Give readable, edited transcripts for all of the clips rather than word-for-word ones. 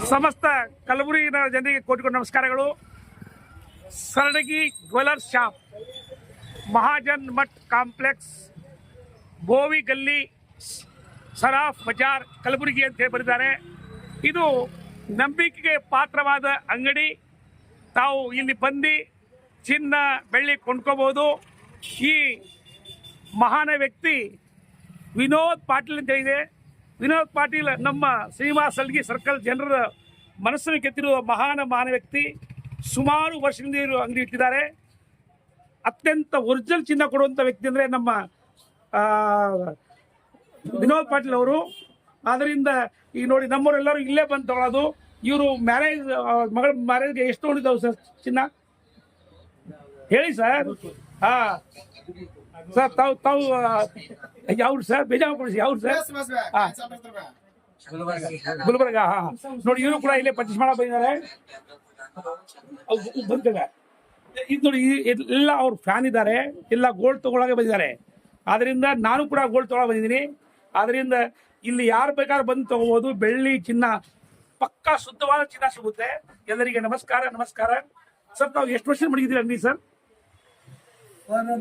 ಸಮಸ್ತ ಕಲಬುರಗಿನ ಜನರಿಗೆ ಕೋಟಿಕೊಂಡು ನಮಸ್ಕಾರಗಳು. Saradagi jewellers shop, Mahajan Math complex, Bovi ಗಲ್ಲಿ, ಸರಾಫ್ ಬಜಾರ್, ಕಲಬುರಗಿ ಅಂತ ಹೇಳಿ ಬರೆದಿದ್ದಾರೆ. ಇದು ನಂಬಿಕೆಗೆ ಪಾತ್ರವಾದ ಅಂಗಡಿ. ತಾವು ಇಲ್ಲಿ ಬಂದು ಚಿನ್ನ ಬೆಳ್ಳಿ ಕೊಂಡ್ಕೋಬಹುದು. ಈ ಮಹಾನ ವ್ಯಕ್ತಿ ವಿನೋದ್ ಪಾಟೀಲ್ ಅಂತ ಇದೆ. ವಿನೋದ್ ಪಾಟೀಲ್ ನಮ್ಮ ಶ್ರೀನಿವಾಸ ಸಲ್ಗಿ ಸರ್ಕಲ್ ಜನರ ಮನಸ್ಸನ್ನು ಕೆತ್ತಿರುವ ಮಹಾನ ವ್ಯಕ್ತಿ. ಸುಮಾರು ವರ್ಷದಿಂದ ಇವರು ಅಂಗಡಿ ಇಟ್ಟಿದ್ದಾರೆ. ಅತ್ಯಂತ ಒರಿಜಿನಲ್ ಚಿನ್ನ ಕೊಡುವಂಥ ವ್ಯಕ್ತಿ ಅಂದರೆ ನಮ್ಮ ವಿನೋದ್ ಪಾಟೀಲ್ ಅವರು. ಆದ್ದರಿಂದ ಈಗ ನೋಡಿ, ನಮ್ಮವರೆಲ್ಲರೂ ಇಲ್ಲೇ ಬಂದು ತಗೊಳ್ಳೋದು. ಇವರು ಮ್ಯಾರೇಜ್, ಮಗಳ ಮ್ಯಾರೇಜ್ಗೆ ಎಷ್ಟು ಹೊಂದಿದ್ದಾವೆ ಸರ್ ಚಿನ್ನ ಹೇಳಿ ಸರ್? ಹಾಂ ಸರ್, ತಾವು ಯಾವ್ದು ಸರ್? ಬೇಜಾರು ಕೊಡಿಸಿ, ಯಾವ್ದು ಸರ್? ಹಾಂ, ಗುಲ್ಬರ್ಗ. ಹಾಂ ನೋಡಿ, ಇವರು ಕೂಡ ಇಲ್ಲೇ ಪರ್ಚೇಸ್ ಮಾಡೋ ಬಂದಿದ್ದಾರೆ. ಇದು ನೋಡಿ, ಎಲ್ಲ ಅವ್ರ ಫ್ಯಾನ್ ಇದ್ದಾರೆ, ಎಲ್ಲ ಗೋಲ್ಡ್ ತಗೊಳಗೆ ಬಂದಿದ್ದಾರೆ. ಆದ್ದರಿಂದ ನಾನು ಕೂಡ ಗೋಲ್ಡ್ ತಗೊಳಗೆ ಬಂದಿದ್ದೀನಿ. ಆದ್ದರಿಂದ ಇಲ್ಲಿ ಯಾರು ಬೇಕಾದ್ರೂ ಬಂದು ತಗೋಬಹುದು. ಬೆಳ್ಳಿ ಚಿನ್ನ ಪಕ್ಕಾ ಶುದ್ಧವಾದ ಚಿನ್ನ ಸಿಗುತ್ತೆ. ಎಲ್ಲರಿಗೆ ನಮಸ್ಕಾರ. ನಮಸ್ಕಾರ ಸರ್. ತಾವು ಎಷ್ಟು ವರ್ಷ ಮಡಗಿದ್ದೀರಿ ಅಂಗಡಿ ಸರ್?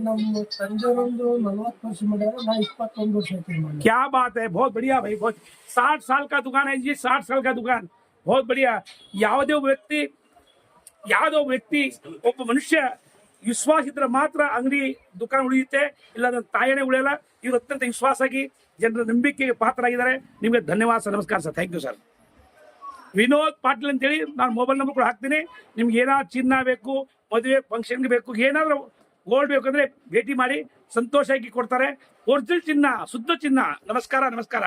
ನಮ್ಮ ತಂದೆಯೊಂದು 40 ವರ್ಷ ಮಾಡ್ಯಾರ, ನಾ 21 ವರ್ಷ आती। क्या बात है, बहुत बढ़िया भाई, बहुत 60 साल का दुकान है जी, 60 साल का दुकान, बहुत बढ़िया। ಯಾವುದೇ ವ್ಯಕ್ತಿ ಒಬ್ಬ ಮನುಷ್ಯ ವಿಶ್ವಾಸ ಇದ್ರೆ ಮಾತ್ರ ಅಂಗಡಿ ದುಕಾನ್ ಉಳಿಯುತ್ತೆ, ಇಲ್ಲ ತಾಯನೇ ಉಳಿಯಲ್ಲ. ಇವರು ಅತ್ಯಂತ ವಿಶ್ವಾಸಾಗಿ ಜನರ ನಂಬಿಕೆಗೆ ಪಾತ್ರರಾಗಿದ್ದಾರೆ. ನಿಮಗೆ ಧನ್ಯವಾದ ಸರ್. ನಮಸ್ಕಾರ sir. Thank you sir. Vinod Patil ಅಂತೇಳಿ ನಾನು ಮೊಬೈಲ್ ನಂಬರ್ ಕೂಡ ಹಾಕ್ತೀನಿ. ನಿಮ್ಗೆ ಏನಾದ್ರು ಚಿನ್ನ ಬೇಕು, ಮದುವೆ ಫಂಕ್ಷನ್ಗೆ ಬೇಕು, ಏನಾದರೂ ಗೋಲ್ಡ್ ಬೇಕಂದ್ರೆ ಭೇಟಿ ಮಾಡಿ, ಸಂತೋಷವಾಗಿ ಕೊಡ್ತಾರೆ. ಒರಿಜಿನಲ್ ಚಿನ್ನ, ಶುದ್ಧ ಚಿನ್ನ. ನಮಸ್ಕಾರ. ನಮಸ್ಕಾರ.